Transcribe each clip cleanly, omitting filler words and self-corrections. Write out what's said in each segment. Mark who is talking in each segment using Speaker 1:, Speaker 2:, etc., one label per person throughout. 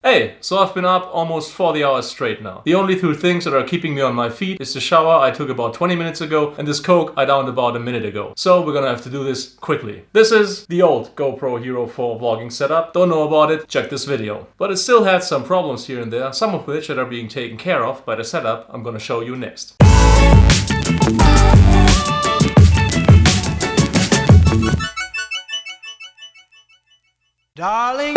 Speaker 1: Hey, so I've been up almost 40 hours straight now. The only two things that are keeping me on my feet is the shower I took about 20 minutes ago and this Coke I downed about a minute ago. So we're gonna have to do this quickly. This is the old GoPro Hero 4 vlogging setup. Don't know about it? Check this video. But it still had some problems here and there, some of which that are being taken care of by the setup I'm gonna show you next.
Speaker 2: Darling,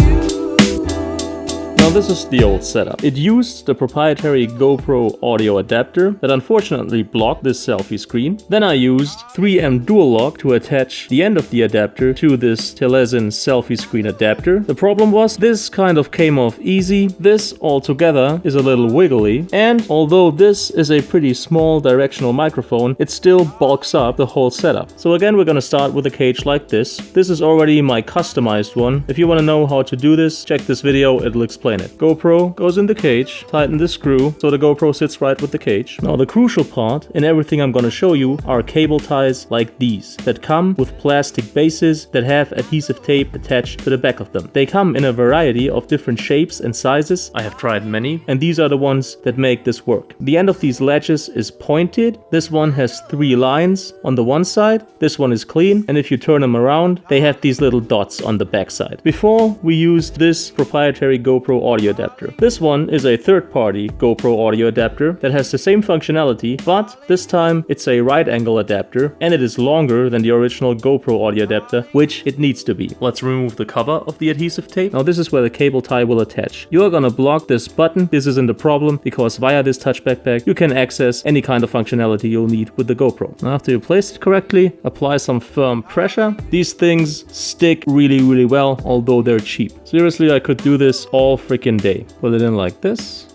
Speaker 3: Now this is the old setup. It used the proprietary GoPro audio adapter that unfortunately blocked this selfie screen. Then I used 3M dual lock to attach the end of the adapter to this Telesin selfie screen adapter. The problem was this kind of came off easy. This altogether is a little wiggly, and although this is a pretty small directional microphone, it still bulks up the whole setup. So again, we're gonna start with a cage like this. This is already my customized one. If you want to know how to do this, check this video, it'll explain it. GoPro goes in the cage, tighten the screw so the GoPro sits right with the cage. Now the crucial part in everything I'm going to show you are cable ties like these that come with plastic bases that have adhesive tape attached to the back of them. They come in a variety of different shapes and sizes. I have tried many, and these are the ones that make this work. The end of these latches is pointed. This one has 3 lines on the one side, this one is clean, and if you turn them around, they have these little dots on the back side. Before we used this proprietary GoPro audio adapter. This one is a third-party GoPro audio adapter that has the same functionality, but this time it's a right angle adapter and it is longer than the original GoPro audio adapter, which it needs to be. Let's remove the cover of the adhesive tape. Now this is where the cable tie will attach. You are gonna block this button. This isn't a problem because via this touch backpack you can access any kind of functionality you'll need with the GoPro. Now after you place it correctly, apply some firm pressure. These things stick really well, although they're cheap. Seriously, I could do this all freaking day. Put it in like this.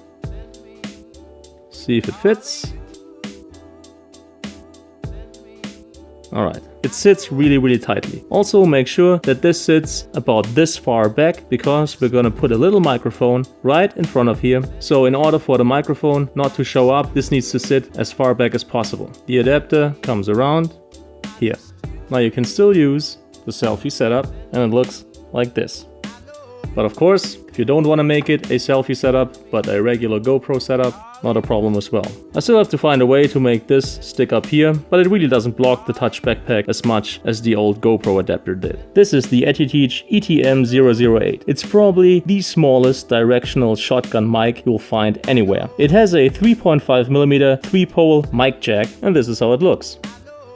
Speaker 3: See if it fits. Alright, it sits really tightly. Also make sure that this sits about this far back because we're gonna put a little microphone right in front of here. So in order for the microphone not to show up, this needs to sit as far back as possible. The adapter comes around here. Now you can still use the selfie setup and it looks like this. But of course, if you don't want to make it a selfie setup, but a regular GoPro setup, not a problem as well. I still have to find a way to make this stick up here, but it really doesn't block the touch backpack as much as the old GoPro adapter did. This is the ETH ETM008. It's probably the smallest directional shotgun mic you'll find anywhere. It has a 3.5mm 3-pole mic jack, and this is how it looks.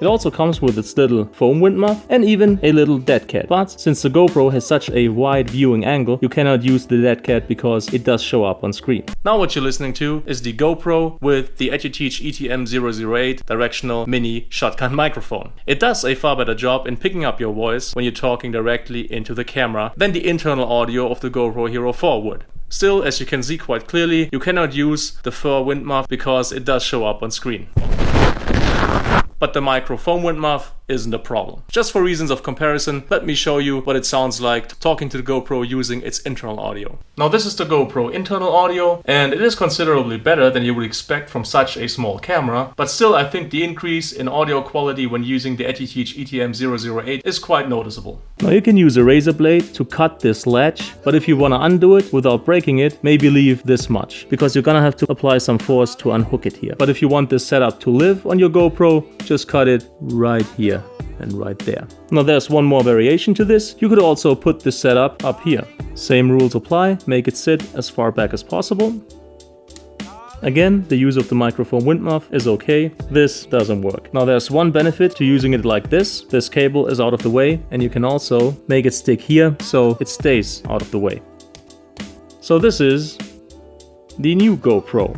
Speaker 3: It also comes with its little foam wind muff and even a little dead cat. But since the GoPro has such a wide viewing angle, you cannot use the dead cat because it does show up on screen.
Speaker 1: Now what you're listening to is the GoPro with the ETH ETM008 directional mini shotgun microphone. It does a far better job in picking up your voice when you're talking directly into the camera than the internal audio of the GoPro Hero 4 would. Still, as you can see quite clearly, you cannot use the fur wind muff because it does show up on screen. But the microphone wind muff isn't a problem. Just for reasons of comparison, let me show you what it sounds like talking to the GoPro using its internal audio. Now this is the GoPro internal audio, and it is considerably better than you would expect from such a small camera, but still I think the increase in audio quality when using the ETH ETM008 is quite noticeable.
Speaker 3: Now you can use a razor blade to cut this latch, but if you want to undo it without breaking it, maybe leave this much, because you're gonna have to apply some force to unhook it here. But if you want this setup to live on your GoPro, just cut it right here and right there. Now there's one more variation to this. You could also put this setup up here. Same rules apply, make it sit as far back as possible. Again, the use of the microphone wind muff is okay. This doesn't work. Now there's one benefit to using it like this. This cable is out of the way, and you can also make it stick here so it stays out of the way. So this is the new GoPro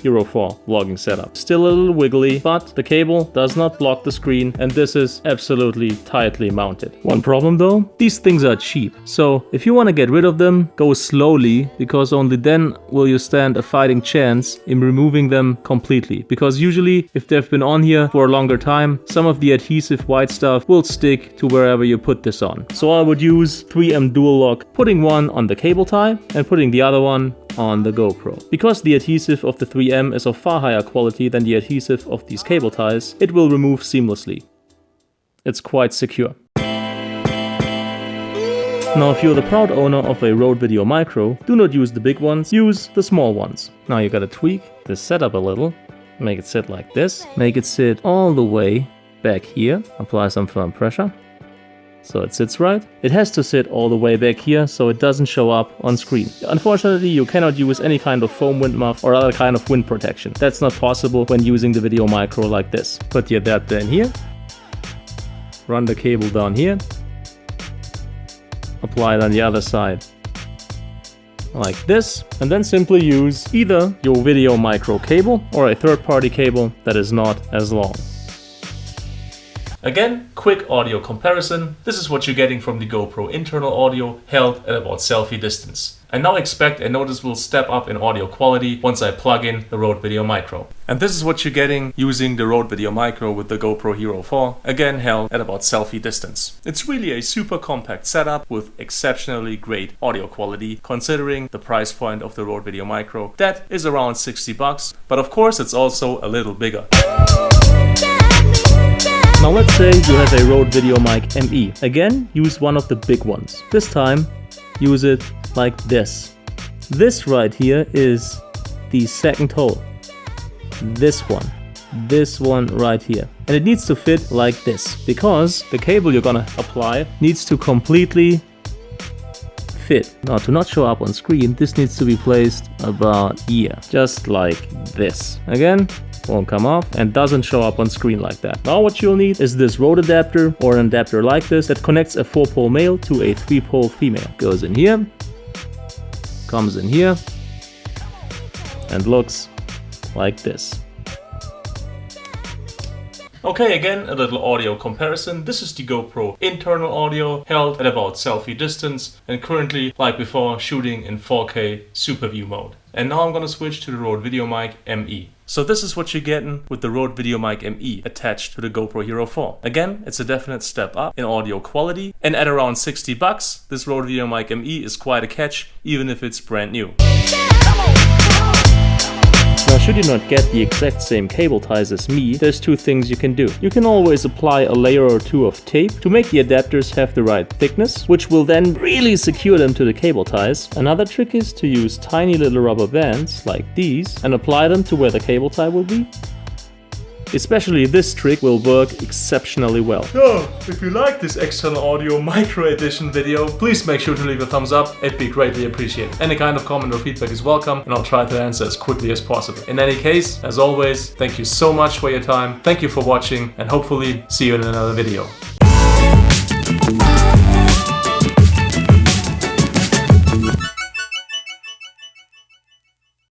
Speaker 3: Hero 4 vlogging setup. Still a little wiggly, but the cable does not block the screen and this is absolutely tightly mounted. One problem though, these things are cheap. So if you want to get rid of them, go slowly, because only then will you stand a fighting chance in removing them completely. Because usually if they've been on here for a longer time, some of the adhesive white stuff will stick to wherever you put this on. So I would use 3M dual lock, putting one on the cable tie and putting the other one on the GoPro. Because the adhesive of the 3M is of far higher quality than the adhesive of these cable ties, it will remove seamlessly. It's quite secure. Now if you're the proud owner of a Rode Video Micro, do not use the big ones, use the small ones. Now you gotta tweak this setup a little, make it sit like this, make it sit all the way back here, apply some firm pressure, so it sits right. It has to sit all the way back here so it doesn't show up on screen. Unfortunately, you cannot use any kind of foam wind muff or other kind of wind protection. That's not possible when using the Video Micro like this. Put the adapter in here, run the cable down here, apply it on the other side like this, and then simply use either your Video Micro cable or a third-party cable that is not as long.
Speaker 1: Again, quick audio comparison. This is what you're getting from the GoPro internal audio held at about selfie distance. I now expect a noticeable step up in audio quality once I plug in the Rode Video Micro. And this is what you're getting using the Rode Video Micro with the GoPro Hero 4, again held at about selfie distance. It's really a super compact setup with exceptionally great audio quality considering the price point of the Rode Video Micro. That is around $60, but of course it's also a little bigger.
Speaker 3: Now let's say you have a Rode Video Mic ME. Again, use one of the big ones. This time, use it like this. This right here is the second hole. This one right here. And it needs to fit like this, because the cable you're gonna apply needs to completely fit. Now to not show up on screen, this needs to be placed about here, just like this. Again, won't come off and doesn't show up on screen like that. Now what you'll need is this Rode adapter or an adapter like this that connects a 4-pole male to a 3-pole female. Goes in here, comes in here, and looks like this.
Speaker 1: Okay, again, a little audio comparison. This is the GoPro internal audio held at about selfie distance and currently, like before, shooting in 4K Super View mode. And now I'm gonna switch to the Rode Video Mic ME. So this is what you're getting with the Rode Video Mic ME attached to the GoPro Hero 4. Again, it's a definite step up in audio quality, and at around $60, this Rode Video Mic ME is quite a catch, even if it's brand new.
Speaker 3: Now should you not get the exact same cable ties as me, there's two things you can do. You can always apply a layer or two of tape to make the adapters have the right thickness, which will then really secure them to the cable ties. Another trick is to use tiny little rubber bands like these and apply them to where the cable tie will be. Especially this trick will work exceptionally well.
Speaker 1: So, if you like this external audio micro edition video, please make sure to leave a thumbs up, it'd be greatly appreciated. Any kind of comment or feedback is welcome and I'll try to answer as quickly as possible. In any case, as always, thank you so much for your time, thank you for watching and hopefully see you in another video.